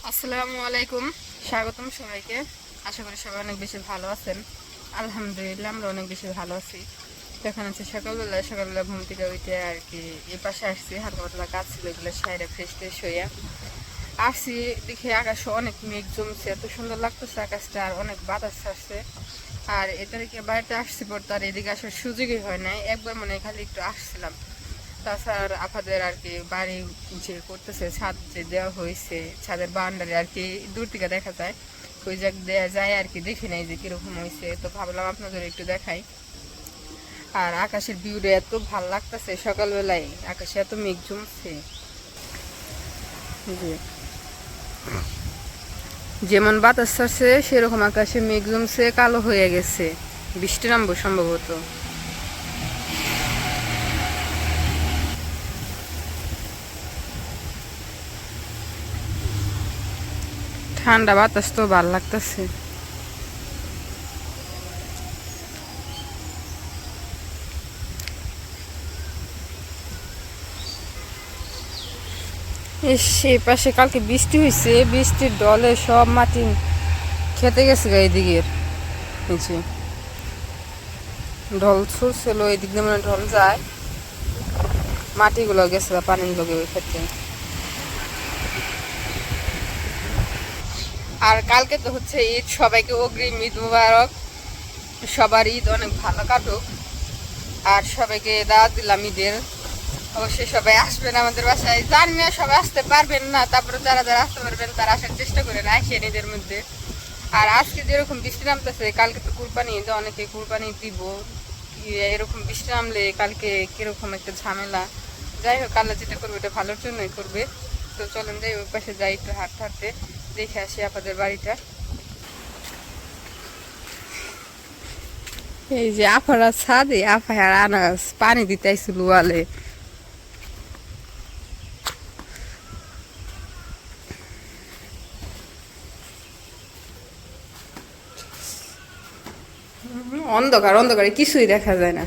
আসসালামু আলাইকুম, স্বাগতম সবাইকে। আশা করি সবাই অনেক বেশি ভালো আছেন। আলহামদুলিল্লাহ আমরা অনেক বেশি ভালো আছি। এখন হচ্ছে সকালবেলা ঘুম থেকে উঠে আর কি এই পাশে আসছি, হালকা পাতলা কাজ ছিল, এগুলো সাইডে ফ্রেশ ট্রেশ হইয়া আসছি। দেখি আকাশে অনেক মেঘ জমছে, এত সুন্দর লাগতেছে আকাশটা, আর অনেক বাতাস ছাড়ছে। আর এ তারিখে বাড়িতে আসছি পর তার এদিকে আসার সুযোগই হয় নাই, একবার মনে হয় খালি একটু আসছিলাম। তাছাড়া আপনাদের আর কি বাড়ি যে করতেছে, ছাদ যে দেওয়া হয়েছে, ছাদের বাউন্ডারি আর কি দূর থেকে দেখা যায়, ওই জায়গা দেওয়া যায় আর কি, দেখি নাই যে কিরকম হয়েছে, তো ভাবলাম আপনাদের একটু দেখাই। আর আকাশের ভিউটা এত ভাল লাগতেছে, সকালবেলায় আকাশে এত মেঘ জমছে যে যেমন বাতাস ছাড়ছে সেরকম আকাশে মেঘ জমছে, কালো হয়ে গেছে, বৃষ্টি নামবো সম্ভবত। ঠান্ডা বাতাস তো ভাল লাগতেছে। এই পাশে কালকে বৃষ্টি হয়েছে, বৃষ্টির ডলে সব মাটি খেতে গেছে গা, এদিকের নিচে ঢল ছুটছিল, এদিক দিয়ে মানে ঢল যায়, মাটিগুলো গেছে গা পানির লগে ওই ক্ষেত্রে। আর কালকে তো হচ্ছে ঈদ, সবাইকে অগ্রিম ঈদ মুবারক, সবার ঈদ অনেক ভালো কাটুক। আর সবাইকে দাওয়াত দিলাম ঈদের, অবশ্যই সবাই আসবেন আমাদের বাসায়। জানি না সবাই আসতে পারবেন না, তারপরে যারা যারা আসতে পারবেন তারা আসার চেষ্টা করেন, আসেন ঈদের মধ্যে। আর আজকে যেরকম বৃষ্টি নামতেছে, কালকে তো কুরবানি ঈদ, অনেকে কুরবানি দিব, এরকম বৃষ্টি নামলে কালকে কিরকম একটা ঝামেলা। যাই হোক, আল্লাহ যেটা করবে এটা ভালোর জন্যই করবে। তো চলেন যাই ওই পাশে যাই, একটু হাঁটতে হাঁটতে দেখে আসি আপনাদের বাড়িটা। এই যে আফারা ছাদে আফার আনাস পানি দিতে আইছিল ওয়ালে। অন্ধকার অন্ধকারে কিছুই দেখা যায় না,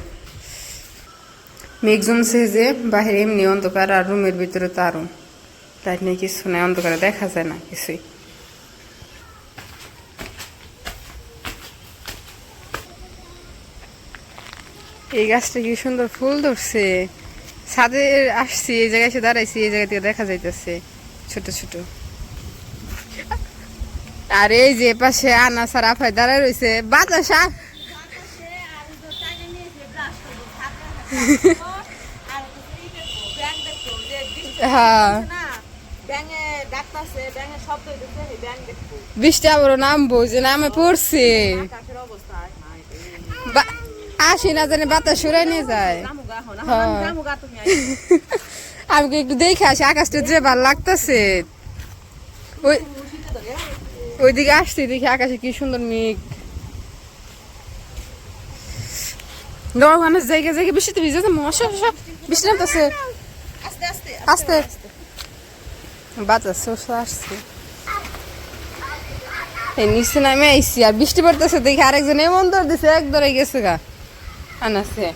মেঘ জমছে যে বাহিরে এমনি অন্ধকার, আর রুমের ভিতরে তো আরো লাইট নেই, কিছু নেই, অন্ধকারে দেখা যায় না কিছুই। এই গাছটা কি সুন্দর ফুল ধরছে, ছাদে আসছি, এই জায়গায় এসে দাঁড়াইছি, এই জায়গা থেকে দেখা যাইতেছে ছোট ছোট। আর এই যে পাশে আনাস আর আফাই দাঁড়ায় রয়েছে, বাতাস হ্যাঁ, বৃষ্টি আবারও নামবো, যে নামে পড়ছে, আসি না জানি বাতাস সরাই নিয়ে যায়। আমি একটু দেখে আসি আকাশটা যে ভালো লাগতেছে, ওই ওইদিকে আসছি, দেখি আকাশে কি সুন্দর মেঘ। নরমানের জায়গা জায়গা বৃষ্টিতে ভিজে মশা বৃষ্টি নামতেছে, আস্তে বাতাস আসছে। এই নিচে নামে আইসি, আর বৃষ্টি পড়তেছে দেখি আরেকজন এমন দৌড় দিছে, এক দৌড়ে গেছে গা আনাছে।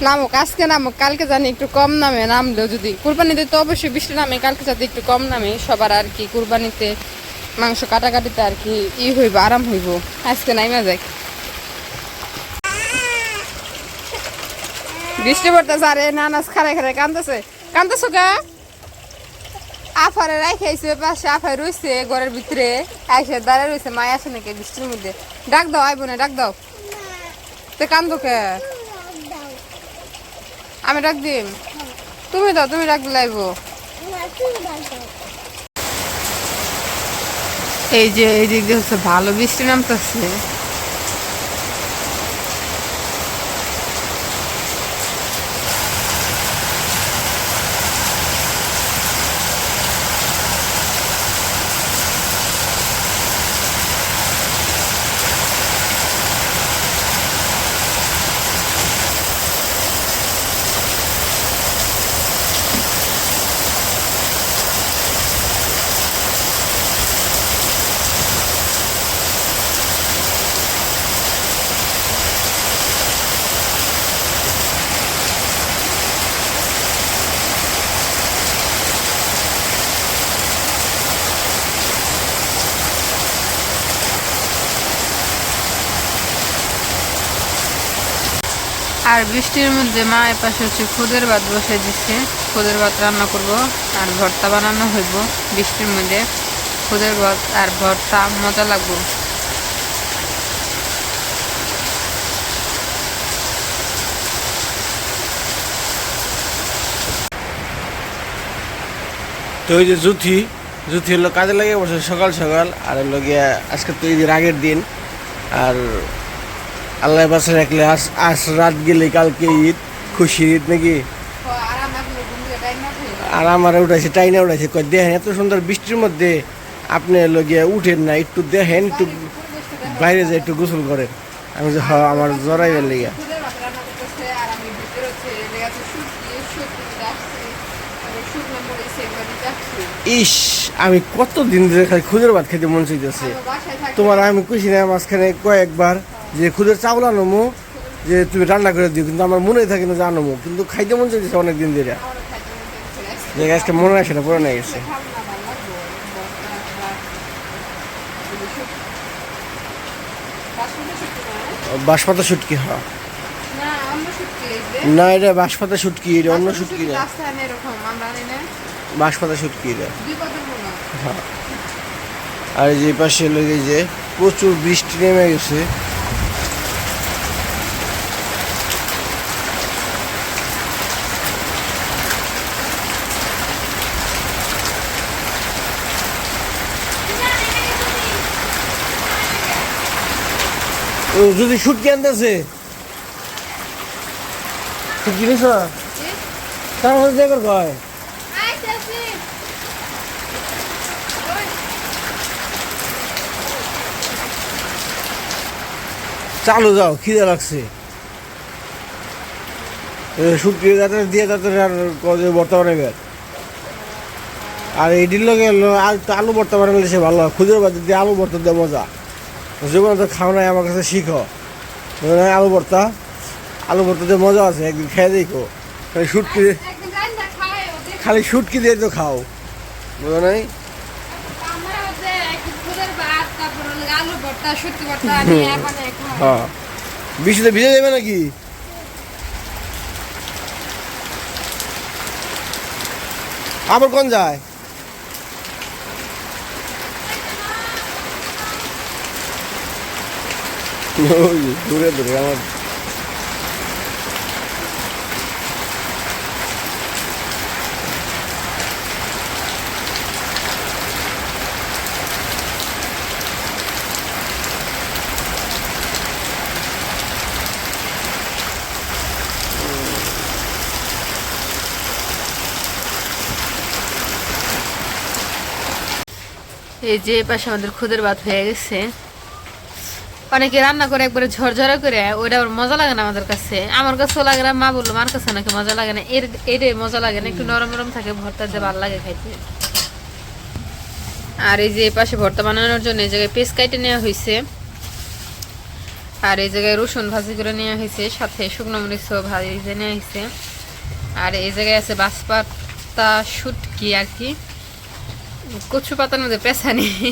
নামুক আজকে, নামুক কালকে জানি একটু কম নামে, নামলেও যদি কুরবানিতে তো অবশ্যই বৃষ্টি নামে, কালকে যাতে একটু কম নামে সবার আর কি, কুরবানিতে মাংস কাটাকাটিতে আর কি হইব, আরাম হইব। আজকে নাইমা যাক, বৃষ্টি পড়তেছে, আরে নানাস খারাই খারাই কান্দতেছে, কান্দতেছো গা। আফারে রাখে আইসে পাশে, আফাই রয়েছে ঘরের ভিতরে, আইসে দাঁড়ায় রয়েছে, মায় আসে নাকি বৃষ্টির মধ্যে, ডাক দাও আইব না, ডাক দাও তো, কান্দো কে, আমি ডাক দিম, তুমি দাও, তুমি ডাক দিলে আইব। এই যে এই দিক দিয়ে হচ্ছে ভালো বৃষ্টি নামতেছে। আর বৃষ্টির মধ্যে মা এপাশে হচ্ছে খুদের ভাত বসে দিচ্ছে, খুদের ভাত রান্না করব আর ভর্তা বানানো হইব। বৃষ্টির মধ্যে খুদের ভাত আর ভর্তা মজা লাগবে। তো ওই যে জুথি হলো কাজে লাগে বসে সকাল সকাল, আর হলো গিয়া আজকে তো ঈদের আগের দিন, আর আল্লাহ বাসে রাখলে আজ রাত গেলে কালকে ঈদ, খুশির ঈদ নাকি। আর আমার উঠাইছে টাইনা উঠাইছে, কয় দেখেন এত সুন্দর বৃষ্টির মধ্যে আপনি হলো গিয়া উঠেন না, একটু দেখেন, একটু বাইরে যায় একটু গোসল করেন। আমি যে হ্যাঁ আমার জড়াইবার লেগে। ইস আমি কতদিন ধরে খালি খুদের ভাত খেতে মন চাইতেছে। তোমার আমি কইছি না মাঝখানে কয়েকবার যে খুদের চাউল আনমো, যে তুমি রান্না করে দিও, কিন্তু আমার মনে থাকে না যে আনমো, কিন্তু খাইতে মন চাইতেছে অনেকদিন ধরে। যে গাছটা মনে আসে না, পরে নিয়ে গেছে। বাঁশপাতা শুটকি, হ্যাঁ না এটা বাঁশপাতা শুটকি, এটা অন্য শুটকি না, বাঁশপাতা শুটকি এটা। হ্যাঁ আর যে পাশে লেগে যে প্রচুর বৃষ্টি নেমে গেছে। যদি শুটকি আনতেছে শুটকি নিছ তার মধ্যে দেখর কয় চালু যাও, খিদে লাগছে। শুটকি দিয়ে যাতে ভর্তা বানাবে, আর এটির লগে আলু ভর্তা বানালে সে ভালো হয়। খুদের বাদ দিয়ে আলু ভর্তা দিয়ে মজা, জীবনে তো খাও নাই, আমার কাছে শিখো। আলু ভর্তা দিয়ে মজা আছে, একদিন খেয়ে দেখো। শুটকি খালি শুটকি দিয়ে তো খাও, বুঝো নাই। হ্যাঁ বৃষ্টিতে ভিজে যাবে নাকি? আবার কোন যায়? দূরে দূরে আমার এই যে পাশে আমাদের খুদের ভাত হয়ে গেছে। অনেকে রান্না করে একবারে ঝরঝরা করে, ওইটা ওর মজা লাগে না আমাদের কাছে, আমার কাছেও লাগে না। মা বললো মার কাছে নাকি মজা লাগে না, এটাই মজা লাগে না, একটু নরম নরম থাকে, ভর্তা দিয়ে ভালো লাগে খাইতে। আর এই যে এই পাশে ভর্তা বানানোর জন্য এই জায়গায় পেস্ট কাইটে নেওয়া হয়েছে, আর এই জায়গায় রসুন ভাজি করে নেওয়া হয়েছে, সাথে শুকনো মরিচও ভাজি নেওয়া হয়েছে। আর এই জায়গায় আছে বাঁশপাতা শুটকি আর কি, কচু পাতার মধ্যে পেঁচা নেই,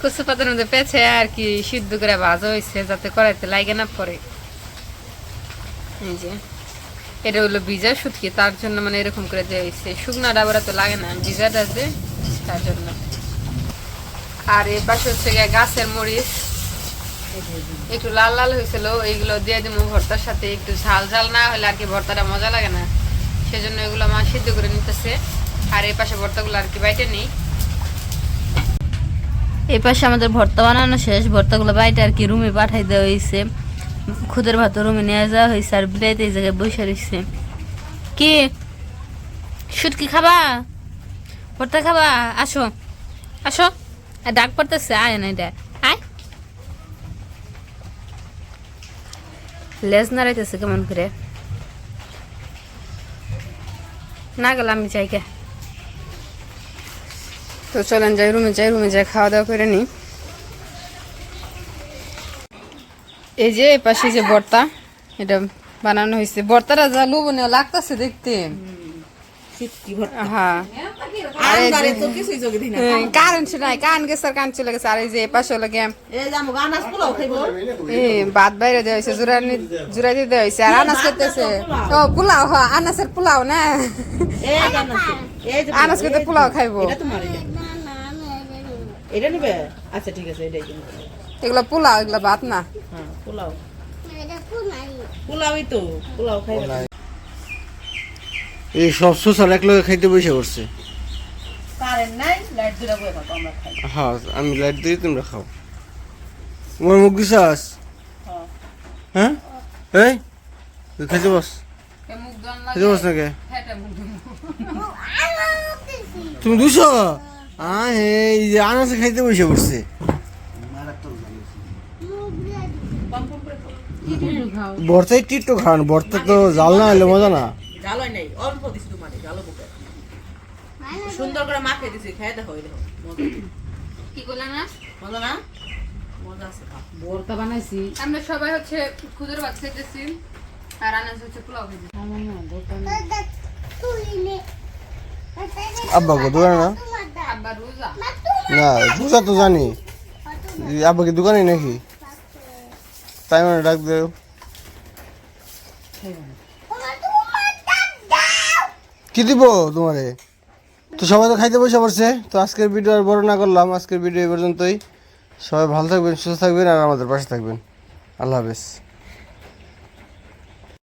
কচু পাতার মধ্যে পেঁচে আর কি সিদ্ধ করে ভাজা হয়েছে, যাতে কড়াইতে লাগে না পরে। এই যে এটা হলো ভিজা শুটকি, তার জন্য মানে এরকম করে দেওয়া হয়েছে। শুকনা ডাবরা তো লাগে না, ভিজাটা যে তার জন্য। আর এর পাশে হচ্ছে গাছের মরিচ, একটু লাল লাল হয়েছিল, এইগুলো দিয়ে দিব ভর্তার সাথে। একটু ঝাল ঝাল না হলে আর কি ভর্তাটা মজা লাগে না, সেজন্য এগুলো মা সিদ্ধ করে নিতেছে। আর এই পাশে ভর্তাগুলো আর কি বাইটে নেই। এই পাশে আমাদের ভর্তা বানানো শেষ, ভর্তাগুলো বাইটে আর কি রুমে পাঠাই দেওয়া হয়েছে। খুদের ভাত রুমে নিয়ে যাওয়া হয়েছে, আর বিরাইতে এই জায়গায় বসে রয়েছে। কি শুটকি খাবা, ভর্তা খাবা? আসো আসো, ডাক পড়তেছে, আয় না এটা আয়। লেজ নাড়াইতেছে কেমন করে, না গেল আমি যাই গে। তো চলেন যাই রুমে যাই খাওয়া দাওয়া করে নিই। এই যে এই পাশে যে ভর্তা, এটা বানানো হয়েছে। ভর্তাটা যা লোভনীয় লাগতেছে দেখতে, চুটকি ভর্তা হ্যাঁ আন্দারে তো কিছুই যোগে দিই না কারেন্ট নাই কান গেছে আর কান চলে গেছে আর এই যে এ পাশে লাগে এই যে আমগো আনাজ পোলাও খাইবো ভাত বাইরে দেওয়া হয়েছে জুড়াই দিয়ে দেওয়া হয়েছে আর আনাজ খেতেছে ও পোলাও হ্যাঁ আনাজের পোলাও না এই যে আনাজ এই যে আনাজ খেতে পোলাও খাইবো এটা তোমার এটা নিবে আচ্ছা ঠিক আছে এটাই কিনবো এগুলো পোলাও এগুলো ভাত না হ্যাঁ পোলাও পোলাওই তো পোলাও খাইবে এই সব সোসাল এক লগে খাইতে বসে করছে কারেন্ট নাই লাইট দিলে বই খাবো আমরা খাই হ্যাঁ আমি লাইট দিই তোমরা খাও তোমার মুখ দিছাস হ্যাঁ হ্যাঁ এই তুই খাইতে বস খাইতে বস নাকি তুমি দুশো এই যে আনাসে খাইতে বসে পড়ছে ভর্তায় টিট্টু খান ভর্তা তো জাল না হলে মজা না জালই নাই অল্প দিছি তোমারে জালো বুকে সুন্দর করে মাখে দিছি খেয়ে দেখো এই দেখো কি করলে না মজা না মজা আছে ভর্তা বানাইছি আমরা সবাই হচ্ছে খুদের ভাত খেতেছি আর আনাজ হচ্ছে পোলাও খেতেছি আব্বা কো দোকানে না আব্বা রোজা না রোজা তো জানি আব্বা কি দোকানে নাকি তাই মানে ডাক দেও কি দিব তোমারে তো সবাই তো খাইতে বসে পড়ছে তো আজকের ভিডিও আর বড় না করলাম আজকের ভিডিও এই পর্যন্তই সবাই ভালো থাকবেন সুস্থ থাকবেন আর আমাদের পাশে থাকবেন আল্লাহ হাফেজ